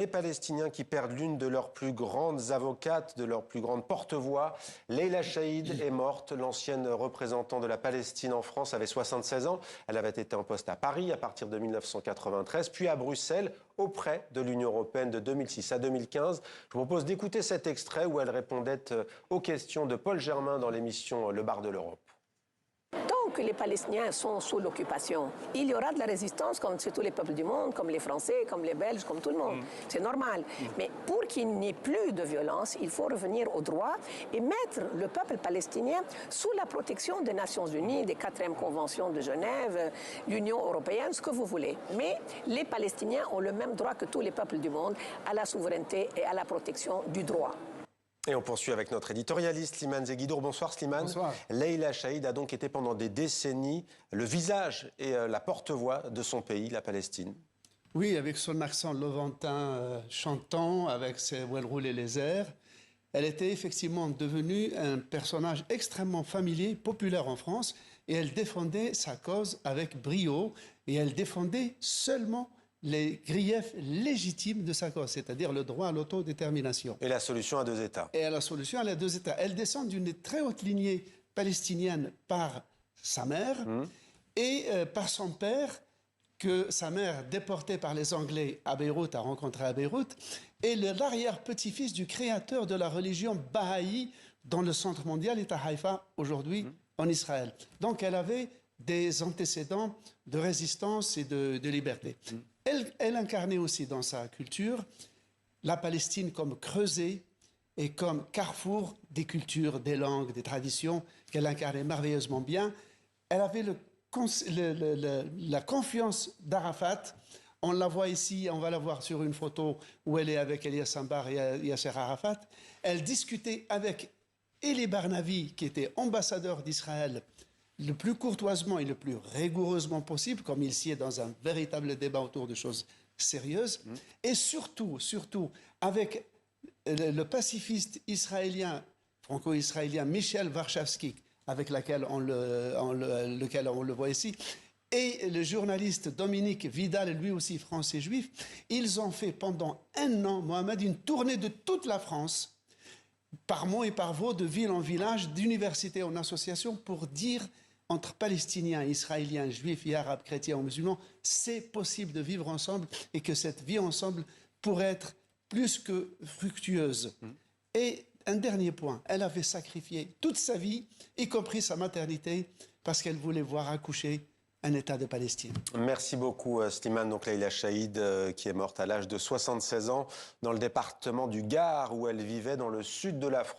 Les Palestiniens qui perdent l'une de leurs plus grandes avocates, de leurs plus grandes porte-voix. Leïla Chaïd est morte. L'ancienne représentante de la Palestine en France avait 76 ans. Elle avait été en poste à Paris à partir de 1993, puis à Bruxelles, auprès de l'Union européenne de 2006 à 2015. Je vous propose d'écouter cet extrait où elle répondait aux questions de Paul Germain dans l'émission Le Bar de l'Europe. Tant que les Palestiniens sont sous l'occupation, il y aura de la résistance comme c'est tous les peuples du monde, comme les Français, comme les Belges, comme tout le monde. C'est normal. Mais pour qu'il n'y ait plus de violence, il faut revenir au droit et mettre le peuple palestinien sous la protection des Nations Unies, des 4e conventions de Genève, l'Union européenne, ce que vous voulez. Mais les Palestiniens ont le même droit que tous les peuples du monde à la souveraineté et à la protection du droit. Et on poursuit avec notre éditorialiste Slimane Zeguidour. Bonsoir Slimane. Bonsoir. Leïla Chaïd a donc été pendant des décennies le visage et la porte-voix de son pays, la Palestine. Oui, avec son accent levantin chantant, avec ses où elle roulait les airs. Elle était effectivement devenue un personnage extrêmement familier, populaire en France, et elle défendait sa cause avec brio, et elle défendait seulement les griefs légitimes de sa cause, c'est-à-dire le droit à l'autodétermination. Et la solution à 2 États. Et la solution à 2 États. Elle descend d'une très haute lignée palestinienne par sa mère et par son père, que sa mère, déportée par les Anglais à Beyrouth, a rencontré à Beyrouth, et l'arrière-petit-fils du créateur de la religion Baha'i, dont le centre mondial est à Haïfa, aujourd'hui, en Israël. Donc elle avait des antécédents de résistance et de liberté. Elle incarnait aussi dans sa culture la Palestine comme creuset et comme carrefour des cultures, des langues, des traditions, qu'elle incarnait merveilleusement bien. Elle avait la confiance d'Arafat. On la voit ici, on va la voir sur une photo où elle est avec Elias Sambar et Yasser Arafat. Elle discutait avec Elie Barnavi, qui était ambassadeur d'Israël, le plus courtoisement et le plus rigoureusement possible, comme il s'y est dans un véritable débat autour de choses sérieuses, et surtout avec le pacifiste israélien, franco-israélien Michel Warshawski, avec lequel on le voit ici, et le journaliste Dominique Vidal, lui aussi français juif. Ils ont fait pendant 1 an, Mohamed, une tournée de toute la France, par mots et par voix, de ville en village, d'université en association, pour dire entre Palestiniens, Israéliens, Juifs et Arabes, chrétiens ou musulmans, c'est possible de vivre ensemble et que cette vie ensemble pourrait être plus que fructueuse. Et un dernier point, elle avait sacrifié toute sa vie, y compris sa maternité, parce qu'elle voulait voir accoucher un État de Palestine. Merci beaucoup Slimane. Donc Leïla Chaïd qui est morte à l'âge de 76 ans dans le département du Gard où elle vivait dans le sud de la France.